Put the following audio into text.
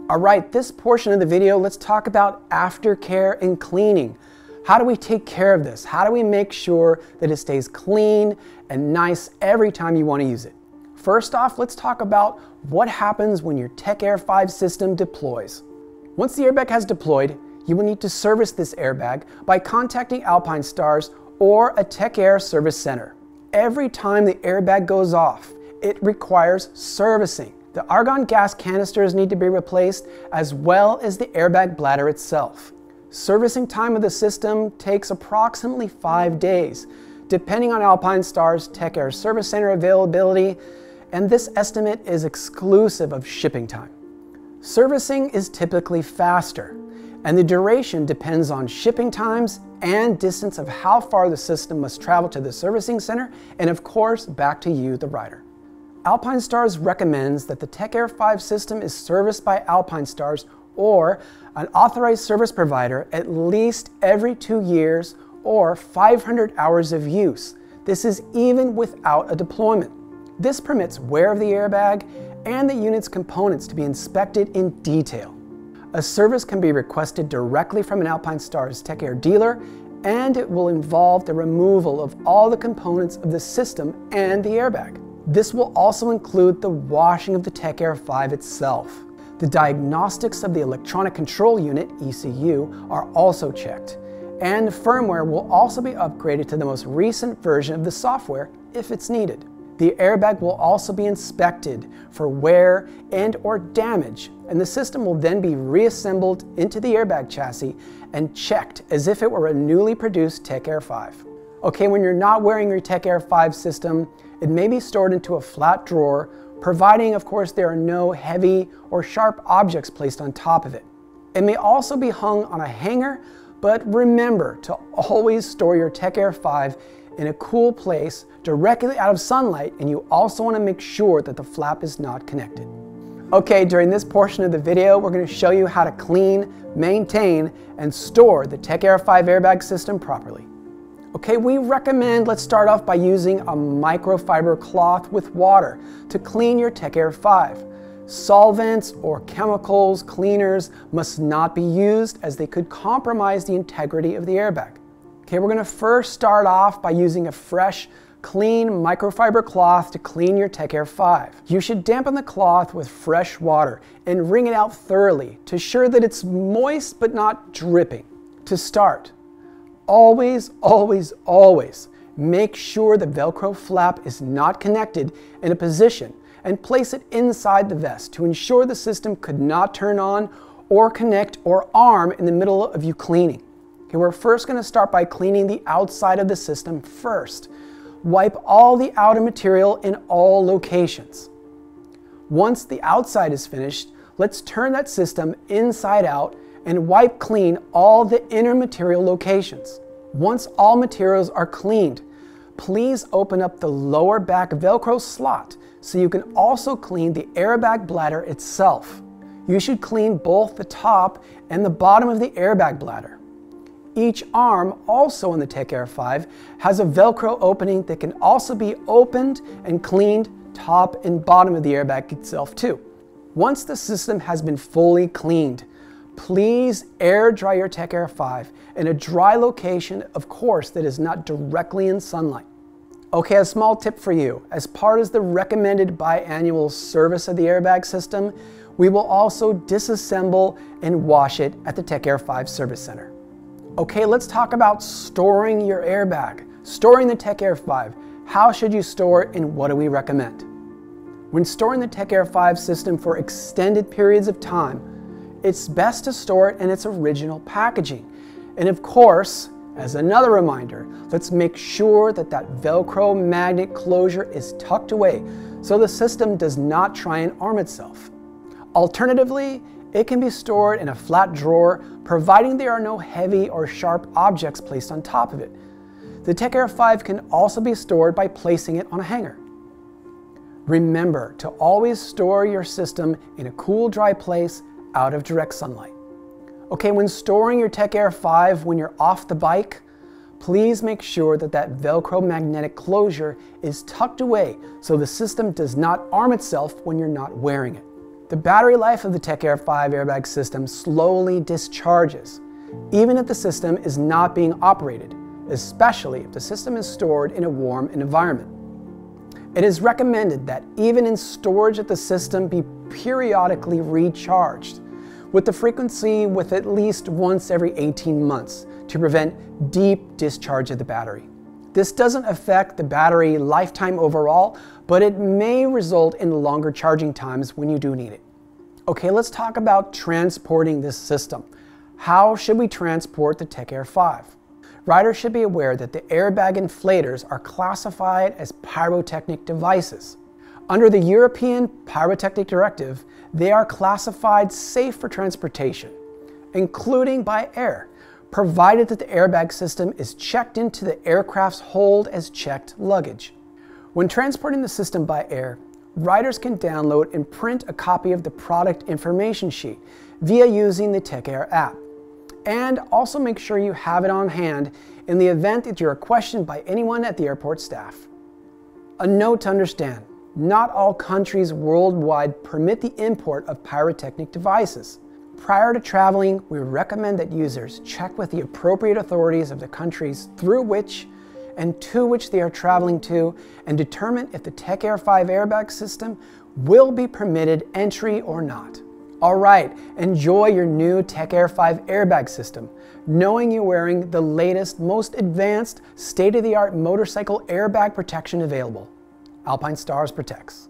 All right, this portion of the video, let's talk about aftercare and cleaning. How do we take care of this? How do we make sure that it stays clean and nice every time you want to use it? First off, let's talk about what happens when your TechAir 5 system deploys. Once the airbag has deployed, you will need to service this airbag by contacting Alpinestars or a TechAir service center. Every time the airbag goes off, it requires servicing. The argon gas canisters need to be replaced, as well as the airbag bladder itself. Servicing time of the system takes approximately 5 days, depending on Alpinestars' TechAir service center availability, and this estimate is exclusive of shipping time. Servicing is typically faster, and the duration depends on shipping times and distance of how far the system must travel to the servicing center, and of course, back to you, the rider. Alpinestars recommends that the TechAir 5 system is serviced by Alpinestars or an authorized service provider at least every 2 years or 500 hours of use. This is even without a deployment. This permits wear of the airbag and the unit's components to be inspected in detail. A service can be requested directly from an Alpinestars TechAir dealer, and it will involve the removal of all the components of the system and the airbag. This will also include the washing of the TechAir 5 itself. The diagnostics of the electronic control unit, ECU, are also checked, and the firmware will also be upgraded to the most recent version of the software if it's needed. The airbag will also be inspected for wear and/or damage, and the system will then be reassembled into the airbag chassis and checked as if it were a newly produced TechAir 5. Okay, when you're not wearing your TechAir 5 system, it may be stored into a flat drawer, providing, of course, there are no heavy or sharp objects placed on top of it. It may also be hung on a hanger, but remember to always store your TechAir 5 in a cool place directly out of sunlight, and you also want to make sure that the flap is not connected. Okay, during this portion of the video, we're going to show you how to clean, maintain, and store the TechAir 5 airbag system properly. Okay, we recommend let's start off by using a microfiber cloth with water to clean your TechAir 5. Solvents or chemicals, cleaners must not be used as they could compromise the integrity of the airbag. Okay, we're going to first start off by using a fresh, clean microfiber cloth to clean your TechAir 5. You should dampen the cloth with fresh water and wring it out thoroughly to ensure that it's moist but not dripping. To start, always make sure the Velcro flap is not connected in a position and place it inside the vest to ensure the system could not turn on or connect or arm in the middle of you cleaning. Okay, we're first going to start by cleaning the outside of the system first. Wipe all the outer material in all locations. Once the outside is finished, let's turn that system inside out and wipe clean all the inner material locations. Once all materials are cleaned, please open up the lower back Velcro slot so you can also clean the airbag bladder itself. You should clean both the top and the bottom of the airbag bladder. Each arm, also on the TechAir 5, has a Velcro opening that can also be opened and cleaned top and bottom of the airbag itself too. Once the system has been fully cleaned, please air dry your TechAir 5 in a dry location, of course, that is not directly in sunlight. Okay, a small tip for you. As part of the recommended biannual service of the airbag system, we will also disassemble and wash it at the TechAir 5 service center. Okay, let's talk about storing your airbag. Storing the TechAir 5. How should you store it and what do we recommend? When storing the TechAir 5 system for extended periods of time, it's best to store it in its original packaging. And of course, as another reminder, let's make sure that that Velcro magnet closure is tucked away so the system does not try and arm itself. Alternatively, it can be stored in a flat drawer, providing there are no heavy or sharp objects placed on top of it. The TechAir 5 can also be stored by placing it on a hanger. Remember to always store your system in a cool, dry place out of direct sunlight. Okay, when storing your TechAir 5 when you're off the bike, please make sure that that Velcro magnetic closure is tucked away so the system does not arm itself when you're not wearing it. The battery life of the TechAir 5 airbag system slowly discharges, even if the system is not being operated, especially if the system is stored in a warm environment. It is recommended that even in storage that the system be periodically recharged, with the frequency with at least once every 18 months to prevent deep discharge of the battery. This doesn't affect the battery lifetime overall, but it may result in longer charging times when you do need it. Okay, let's talk about transporting this system. How should we transport the TechAir 5? Riders should be aware that the airbag inflators are classified as pyrotechnic devices. Under the European Pyrotechnic Directive, they are classified safe for transportation, including by air, provided that the airbag system is checked into the aircraft's hold as checked luggage. When transporting the system by air, riders can download and print a copy of the product information sheet via using the TechAir app. And also make sure you have it on hand in the event that you are questioned by anyone at the airport staff. A note to understand, not all countries worldwide permit the import of pyrotechnic devices. Prior to traveling, we recommend that users check with the appropriate authorities of the countries through which and to which they are traveling to and determine if the TechAir 5 airbag system will be permitted entry or not. Alright, enjoy your new TechAir 5 airbag system, knowing you're wearing the latest, most advanced, state-of-the-art motorcycle airbag protection available. Alpinestars protects.